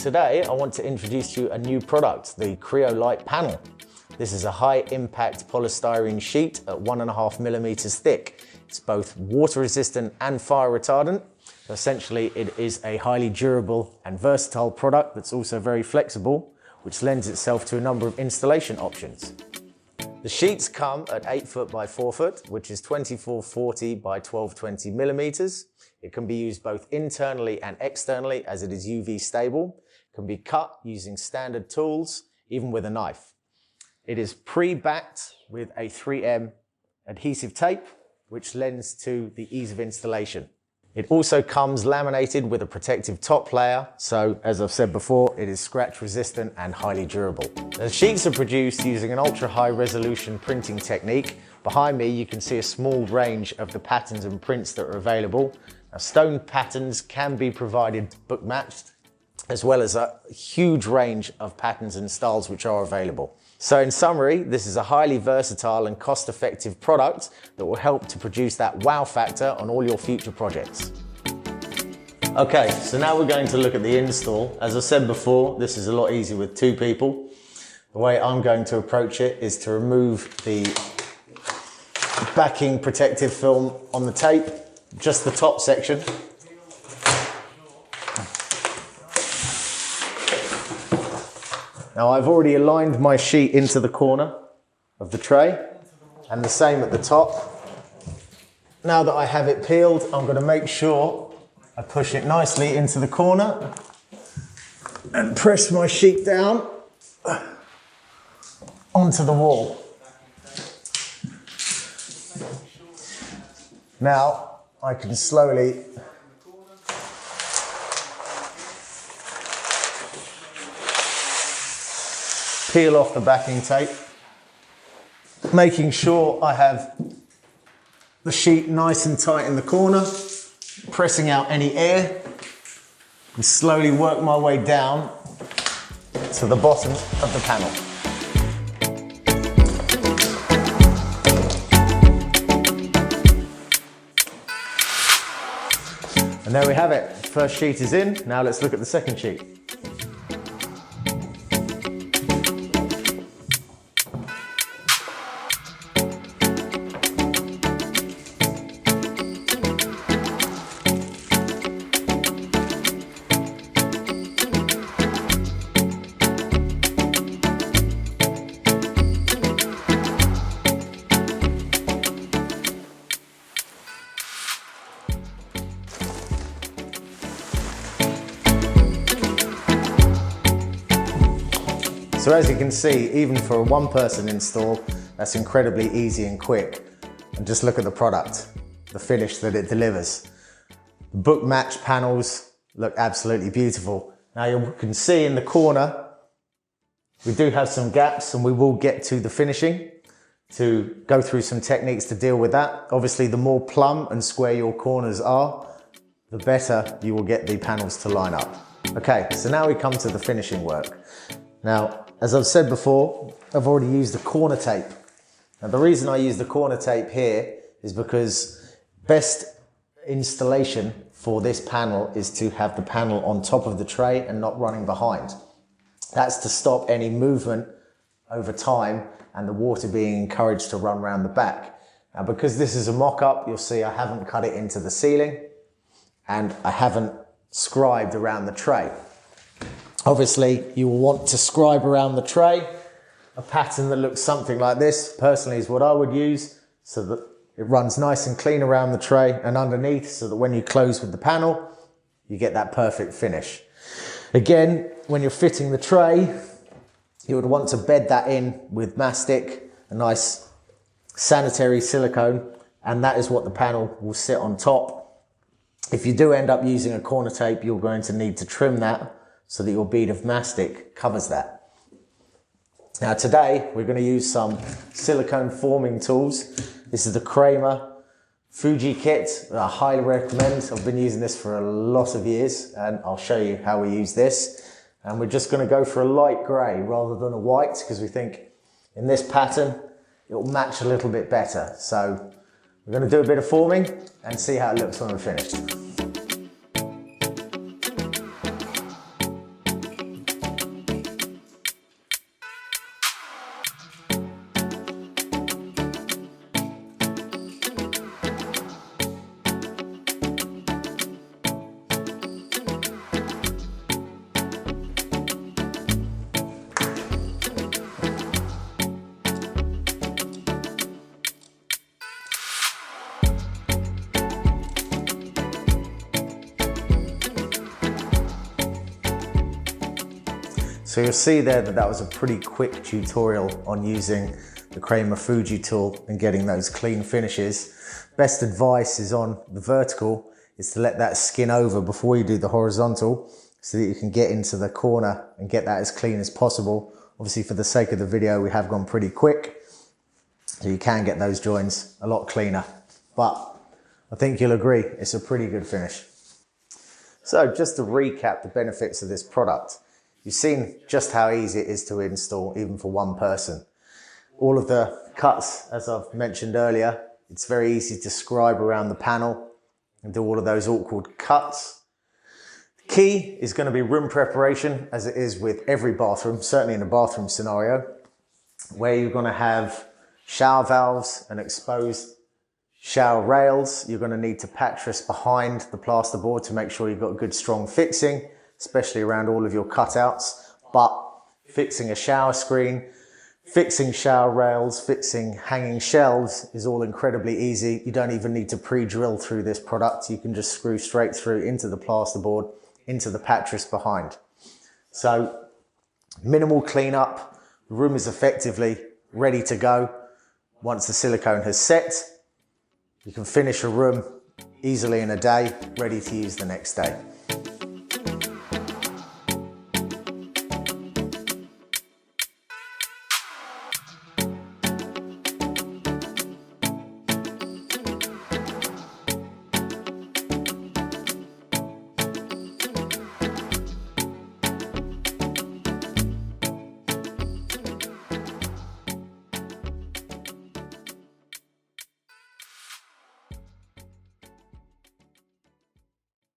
Today I want to introduce you a new product, the CreoLite panel. This is a high impact polystyrene sheet at 1.5 millimeters thick. It's both water resistant and fire retardant. Essentially it is a highly durable and versatile product that's also very flexible, which lends itself to a number of installation options. The sheets come at 8 foot by 4 foot, which is 2440 by 1220 millimeters. It can be used both internally and externally as it is UV stable. It can be cut using standard tools, even with a knife. It is pre-backed with a 3M adhesive tape, which lends to the ease of installation. It also comes laminated with a protective top layer, so as I've said before, it is scratch resistant and highly durable. The sheets are produced using an ultra high resolution printing technique. Behind me you can see a small range of the patterns and prints that are available. Now, stone patterns can be provided book matched, as well as a huge range of patterns and styles which are available. So in summary, this is a highly versatile and cost-effective product that will help to produce that wow factor on all your future projects. Okay, so now we're going to look at the install. As I said before, this is a lot easier with 2 people. The way I'm going to approach it is to remove the backing protective film on the tape, just the top section. Now I've already aligned my sheet into the corner of the tray, and the same at the top. Now that I have it peeled, I'm going to make sure I push it nicely into the corner and press my sheet down onto the wall. Now I can slowly peel off the backing tape, making sure I have the sheet nice and tight in the corner, pressing out any air, and slowly work my way down to the bottom of the panel. And there we have it. First sheet is in. Now let's look at the second sheet. So as you can see, even for a 1-person install, that's incredibly easy and quick. And just look at the product, the finish that it delivers. The book match panels look absolutely beautiful. Now you can see in the corner, we do have some gaps, and we will get to the finishing to go through some techniques to deal with that. Obviously, the more plumb and square your corners are, the better you will get the panels to line up. Okay, so now we come to the finishing work. Now, as I've said before, I've already used the corner tape. Now the reason I use the corner tape here is because best installation for this panel is to have the panel on top of the tray and not running behind. That's to stop any movement over time and the water being encouraged to run around the back. Now because this is a mock-up, you'll see I haven't cut it into the ceiling and I haven't scribed around the tray. Obviously, you will want to scribe around the tray. A pattern that looks something like this, personally, is what I would use, so that it runs nice and clean around the tray and underneath, so that when you close with the panel, you get that perfect finish. Again, when you're fitting the tray, you would want to bed that in with mastic, a nice sanitary silicone, and that is what the panel will sit on top. If you do end up using a corner tape, you're going to need to trim that so that your bead of mastic covers that. Now today we're going to use some silicone forming tools. This is the Kramer Fuji kit that I highly recommend. I've been using this for a lot of years and I'll show you how we use this. And we're just going to go for a light grey rather than a white, because we think in this pattern it will match a little bit better. So we're going to do a bit of forming and see how it looks when we're finished. So you'll see there that that was a pretty quick tutorial on using the Kramer Fuji tool and getting those clean finishes. Best advice is on the vertical is to let that skin over before you do the horizontal so that you can get into the corner and get that as clean as possible. Obviously for the sake of the video, we have gone pretty quick, so you can get those joins a lot cleaner. But I think you'll agree, it's a pretty good finish. So just to recap the benefits of this product, you've seen just how easy it is to install even for one person. All of the cuts, as I've mentioned earlier, it's very easy to scribe around the panel and do all of those awkward cuts. The key is going to be room preparation, as it is with every bathroom, certainly in a bathroom scenario, where you're going to have shower valves and exposed shower rails. You're going to need to pattress behind the plasterboard to make sure you've got good strong fixing, especially around all of your cutouts. But fixing a shower screen, fixing shower rails, fixing hanging shelves is all incredibly easy. You don't even need to pre-drill through this product. You can just screw straight through into the plasterboard, into the pattress behind. So minimal cleanup, the room is effectively ready to go. Once the silicone has set, you can finish a room easily in a day, ready to use the next day.